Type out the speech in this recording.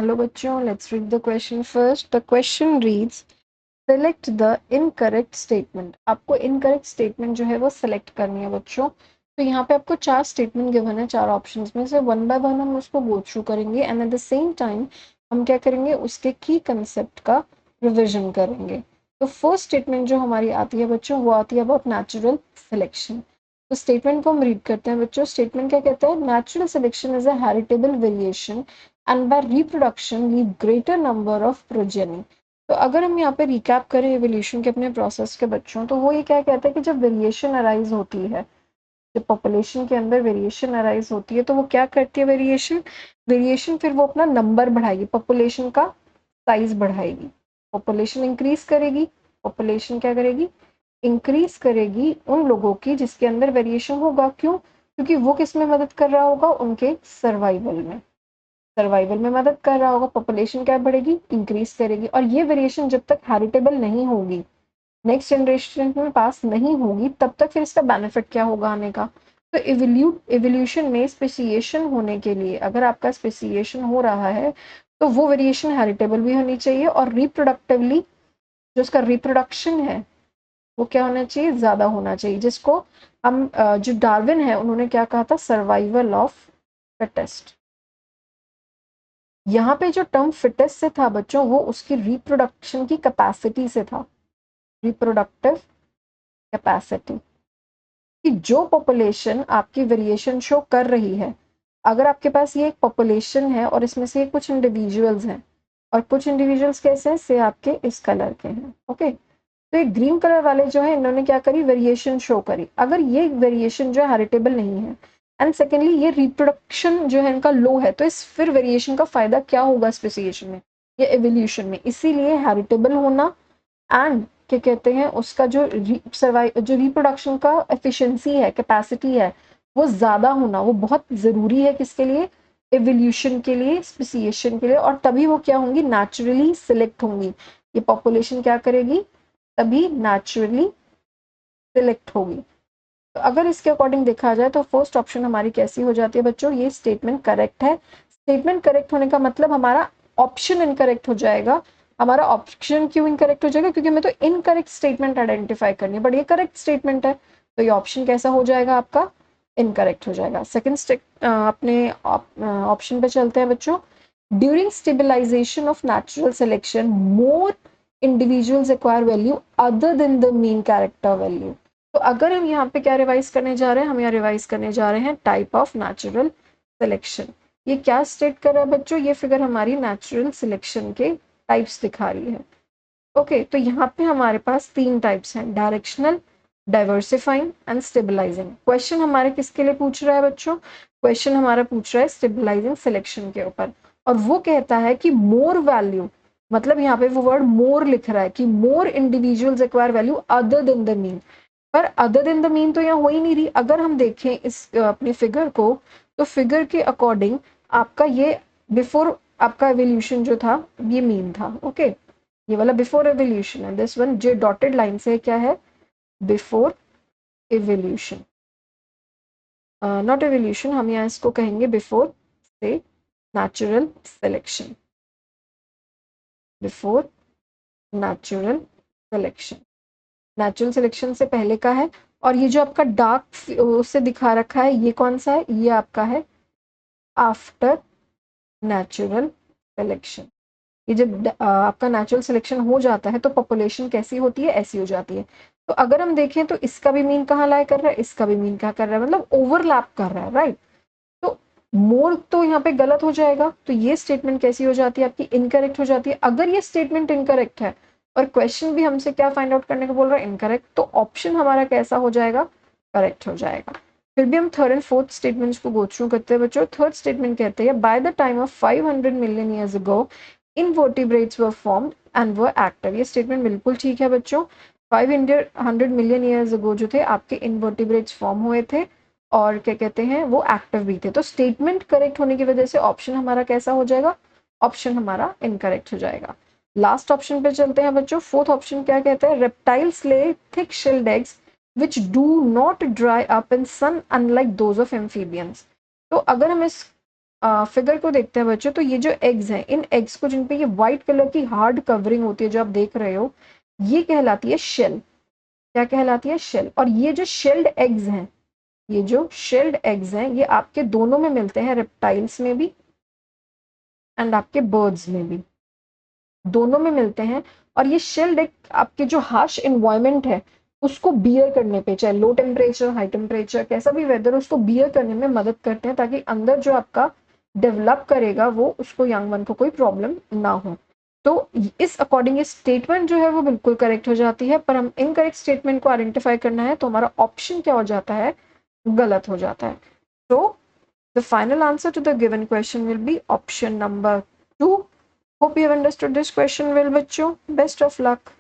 Hello बच्चों, let's read the question first. The question reads, select the incorrect statement. आपको incorrect statement जो है वो select करनी है बच्चों. तो यहाँ पे आपको 4 statement given है, 4 options में से one by one हम उसको go through करेंगे and at the same time हम क्या करेंगे, उसके key concept का revision करेंगे. तो first statement जो हमारी आती है बच्चों, वो आती है about natural selection. तो स्टेटमेंट को हम रीड करते हैं बच्चों. स्टेटमेंट क्या कहता है? Natural selection is a heritable variation and by reproduction leave greater number of progeny. तो अगर हम यहाँ पे रिकैप करें एवोल्यूशन के अपने प्रोसेस के बच्चों, तो वो ये क्या कहता है कि जब वेरिएशन अराइज होती है, जब पॉपुलेशन के अंदर वेरिएशन अराइज होती है, तो वो क्या करती है वेरिएशन फिर वो अपना नंबर बढ़ाएगी, पॉपुलेशन का साइज बढ़ाएगी, पॉपुलेशन इंक्रीज करेगी. पॉपुलेशन क्या करेगी? इंक्रीज करेगी उन लोगों की जिसके अंदर वेरिएशन होगा. क्यों? क्योंकि वो किस में मदद कर रहा होगा? उनके सर्वाइवल में मदद कर रहा होगा. पॉपुलेशन क्या बढ़ेगी? इंक्रीज करेगी. और ये वेरिएशन जब तक हेरिटेबल नहीं होगी, नेक्स्ट जनरेशन में पास नहीं होगी, तब तक फिर इसका बेनिफिट क्या होगा आने का? तो एवोल्यूशन में स्पेसिएशन होने के लिए, अगर आपका स्पेसिएशन हो रहा है, तो वो वेरिएशन हेरिटेबल भी होनी चाहिए और रिप्रोडक्टिवली जो उसका रिप्रोडक्शन है वो क्या होना चाहिए? ज्यादा होना चाहिए. जिसको हम जो डार्विन है उन्होंने क्या कहा था? Survival of fittest. यहाँ पे जो टर्म फिटेस्ट से था बच्चों, वो उसकी रिप्रोडक्शन की कैपेसिटी से था. रिप्रोडक्टिव कैपेसिटी कि जो पॉपुलेशन आपकी वेरिएशन शो कर रही है, अगर आपके पास ये एक पॉपुलेशन है और इसमें से कुछ इंडिविजुअल्स हैं, और कुछ इंडिविजुअल्स कैसे हैं? से आपके इस कलर के हैं. ओके, तो ये ग्रीन कलर वाले जो है, इन्होंने क्या करी? वेरिएशन शो करी. अगर ये वेरिएशन जो है हेरिटेबल नहीं है, एंड सेकेंडली ये रिप्रोडक्शन जो है इनका लो है, तो इस फिर वेरिएशन का फायदा क्या होगा स्पेसिएशन में या एवोल्यूशन में? इसीलिए हेरिटेबल होना एंड क्या कहते हैं, उसका जो रिप्रोडक्शन का एफिशिएंसी है, कैपेसिटी है, वो ज्यादा होना, वो बहुत जरूरी है. किसके लिए? एवोल्यूशन के लिए, स्पेसिएशन के लिए. और तभी वो क्या होंगी? नेचुरली सिलेक्ट होंगी. ये पॉपुलेशन क्या करेगी? तभी नेचुरली सिलेक्ट होगी. तो अगर इसके अकॉर्डिंग देखा जाए तो फर्स्ट ऑप्शन हमारी कैसी हो जाती है बच्चों? ये स्टेटमेंट करेक्ट है. स्टेटमेंट करेक्ट होने का मतलब हमारा ऑप्शन इनकरेक्ट हो जाएगा. हमारा ऑप्शन क्यों इनकरेक्ट हो जाएगा? क्योंकि हमें तो इनकरेक्ट स्टेटमेंट आइडेंटिफाई करनी है, बट ये करेक्ट स्टेटमेंट है, तो ये ऑप्शन कैसा हो जाएगा आपका? इनकरेक्ट हो जाएगा. सेकेंड अपने ऑप्शन पे चलते हैं बच्चों. During stabilisation of natural selection more individuals acquire value other than the mean character value. तो अगर हम यहाँ पे क्या रिवाइज करने जा रहे हैं? हम यहाँ रिवाइज करने जा रहे हैं टाइप ऑफ नेचुरल सिलेक्शन. ये क्या स्टेट कर रहा है बच्चों? ये फिगर हमारी नेचुरल सिलेक्शन के टाइप्स दिखा रही है. ओके, तो यहाँ पे हमारे पास 3 टाइप्स हैं: directional, diversifying and stabilising. Question हमारे किसके लिए पूछ रहा है बच्चों? क्वेश्चन हमारा पूछ रहा है स्टेबलाइजिंग सिलेक्शन के ऊपर. और वो कहता है कि मोर वैल्यू, मतलब यहाँ पे वो वर्ड मोर लिख रहा है कि more individuals acquire value other than the mean. पर अदर देन द मीन तो यहाँ हो ही नहीं रही. अगर हम देखें इस अपनी फिगर को, तो फिगर के अकॉर्डिंग आपका ये बिफोर आपका एवोल्यूशन जो था, ये मीन था. ओके, ये वाला बिफोर एवोल्यूशन है. दिस वन जो डॉटेड लाइन से क्या है? Before evolution, not evolution. हम यहाँ इसको कहेंगे बिफोर से natural selection. Before natural selection, natural selection से पहले का है. और ये जो आपका डार्क उससे दिखा रखा है, ये कौन सा है? ये आपका है आफ्टर नेचुरल सिलेक्शन. ये जब आपका नेचुरल सिलेक्शन हो जाता है तो पॉपुलेशन कैसी होती है? ऐसी हो जाती है. तो अगर हम देखें तो इसका भी मीन कहाँ लाई कर रहा है, इसका भी मीन क्या कर रहा है, मतलब ओवरलैप कर रहा है, राइट. तो मोर तो यहाँ पे गलत हो जाएगा. तो ये स्टेटमेंट कैसी हो जाती है आपकी? इनकरेक्ट हो जाती है. अगर ये स्टेटमेंट इनकरेक्ट है और क्वेश्चन भी हमसे क्या फाइंड आउट करने को बोल रहा है? इनकरेक्ट. तो ऑप्शन हमारा कैसा हो जाएगा? करेक्ट हो जाएगा. फिर भी हम थर्ड एंड फोर्थ स्टेटमेंट्स को गो थ्रू करते हैं बच्चों. थर्ड स्टेटमेंट कहते हैं by the time of 500 million years ago invertebrates were formed and were active. ये स्टेटमेंट बिल्कुल ठीक है बच्चों. 500 मिलियन ईयर्स अगो जो थे आपके इनवर्टिब्रेट्स फॉर्म हुए थे और क्या कहते हैं, वो एक्टिव भी थे. तो स्टेटमेंट करेक्ट होने की वजह से ऑप्शन हमारा कैसा हो जाएगा? ऑप्शन हमारा इनकरेक्ट हो जाएगा. लास्ट ऑप्शन पे चलते हैं बच्चों. फोर्थ ऑप्शन क्या कहता है? रेप्टाइल्स ले thick shelled eggs which do not dry up in sun unlike those of amphibians. तो अगर हम इस फिगर को देखते हैं बच्चों, तो ये जो एग्स हैं, इन एग्स को जिन पे ये व्हाइट कलर की हार्ड कवरिंग होती है जो आप देख रहे हो, ये कहलाती है शेल। क्या कहलाती है? शेल। और ये जो शेल्ड एग्स हैं, ये जो शेल्ड एग्स हैं, ये आपके दोनों में मिलते हैं, रेप्टाइल्स में भी एंड आपके बर्ड्स में भी, दोनों में मिलते हैं। और ये शेल्ड एग आपके जो हार्श एनवायरनमेंट है उसको बियर करने पे, चाहे लो टेम्परेचर हाई टेम्परेचर कैसा भी वेदर, उसको बियर करने में मदद करते हैं, ताकि अंदर जो आपका डेवलप करेगा वो, उसको यंग वन को कोई प्रॉब्लम ना हो। तो इस अकॉर्डिंग ये स्टेटमेंट जो है वो बिल्कुल करेक्ट हो जाती है, पर हम इनकरेक्ट स्टेटमेंट को आइडेंटिफाई करना है तो हमारा ऑप्शन क्या हो जाता है? गलत हो जाता है। तो the final answer to the given question will be option number 2. Hope you have understood this question well, बच्चों. Best of luck.